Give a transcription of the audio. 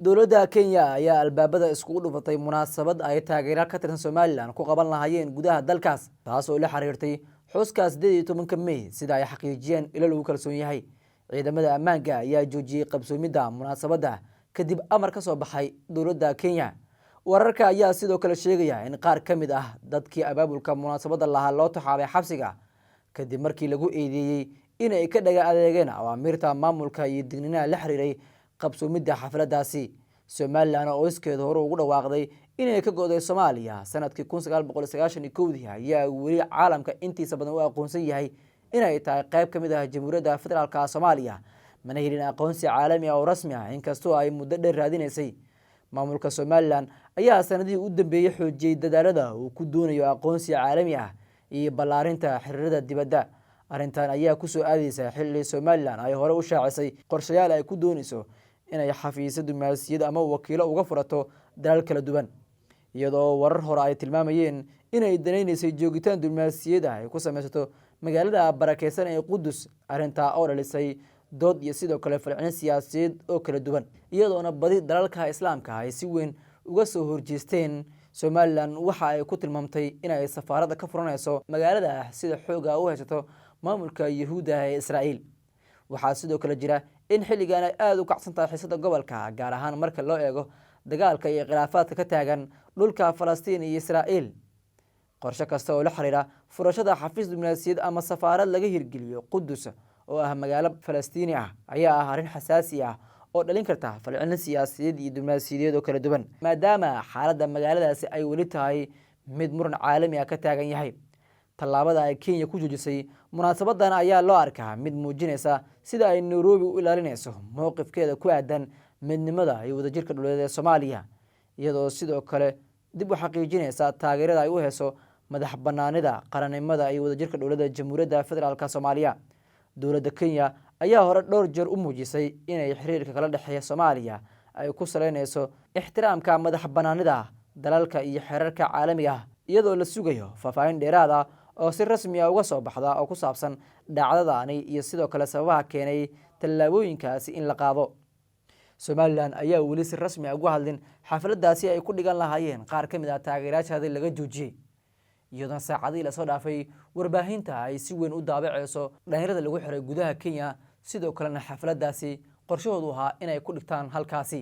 dowladda Kenya ayaa albaabada isku dhufatay munaasabad ay taageero ka tirsan Soomaaliland ku qaban lahaayeen gudaha dalkaas taas oo la xiriirtay xuska 18 May sida ay xaqiijiyeen ilo lagu kalsoon yahay ciidamada ammaanka ayaa joojiyay qabsoomida munaasabada kadib amar ka soo baxay dowladda Kenya wararka ayaa sidoo kale sheegaya in qaar kamid ah dadkii abaabulka munaasabada lahaa loo taxaabay xabsiga kadib markii lagu eedeeyay in ay ka dhaga adeegeen awaamirta maamulka iyo digniinaha la xiriiray qabsoomida xafladaasi Soomaaliland oo iskeeda hore ugu dhawaaqday inay ka go'day Soomaaliya sanadkii 1991 ayaa weli caalamka intiisa badan u aqoonsan yahay inay tahay qayb kamid ah Jamhuuriyadda Federaalka Soomaaliya mana helin aqoonsi caalami ah oo rasmi ah inkastoo ay muddo dheer raadinaysay maamulka Soomaaliland ayaa sanadii u dambeeyay xoojiyay dadaalada uu ku doonayo aqoonsi caalami ah iyo ballaarinta xiriirada dibadda arintan ayaa ku soo aadaysa xilli Soomaaliland ay hore u shaacisay qorshayaal ay ku doonayso inay xafiisyo diblomaasiyad ama wakiilo uga furato dalal kala duwan iyadoo warar hore ay tilmaamayeen inay danaynaysay joogitaan diblomaasiyad ay ku samaysato magaalada barakeysan ee Qudus arinta oo dhalisay dood iyo sidoo kale falcelin siyaasadeed oo kala duwan iyadoona badi dalalka islaamka ay si weyn uga soo horjeesteen Soomaaliland waxa ay ku tilmaamtay inay safaarada ka furanayso magaalada sida xooga u haysato maamulka Yahuuda ee Israa'iil waxaa sidoo kale jira in xilligan ay aad u kacsan tahay xiisada gobolka gaar ahaan marka loo eego dagaalka iyo khilaafaadka ka taagan dhulka Falastiin iyo Israa'iil qorshe kasta oo la xiriira furashada xafiis diblomaasiyad ama safaarad laga hirgeliyo Qudus oo ah magaalo Falastiini ah ayaa ah arrin xasaasi ah oo dhalin karta falcelin siyaasadeed iyo diblomaasiyadeed oo kala duwan maadaama xaaladda magaaladaasi ay weli tahay mid muran caalami ah ka taagan yahay tallaabada ay Kenya ku joojisay munaasabadan ayaa loo arkaa mid muujinaysa sida ay Nairobi u ilaalinayso mowqifkeeda ku aadan midnimada iyo wadajirka dhuleed ee Soomaaliya iyadoo sidoo kale dib u xaqiijinaysa taageerada ay u hayso madax banaanida qarannimada iyo wadajirka dhuleed Jamhuuriyadda Federaalka Soomaaliya dowladda Kenya ayaa hore dhowr jeer u muujisay inay xiriirka kala dhaxeeya Soomaaliya ay ku saleynayso ixtiraamka madax banaanida dalalka iyo xeerarka caalamiga ah iyadoo la sugayo faahfaahin dheeraad ah oo si rasmi ah uga soo baxda oo ku saabsan dhacdadaani iyo sidoo kale sababaha keenay tallaabooyinkaasi in la qaado Soomaaliland ayaa weli si rasmi ah uga hadlin xafladaasi ay ku dhigan lahaayeen qaar kamid ah taageerayaasha laga joojiyay iyadoo saacadii la soo dhaafay warbaahinta ay si weyn u daabacayso dhalinyarada lagu xiray gudaha Kenya sidoo kalena xafladaasi qorshahoodu ahaa inay ku dhigtaan halkaasi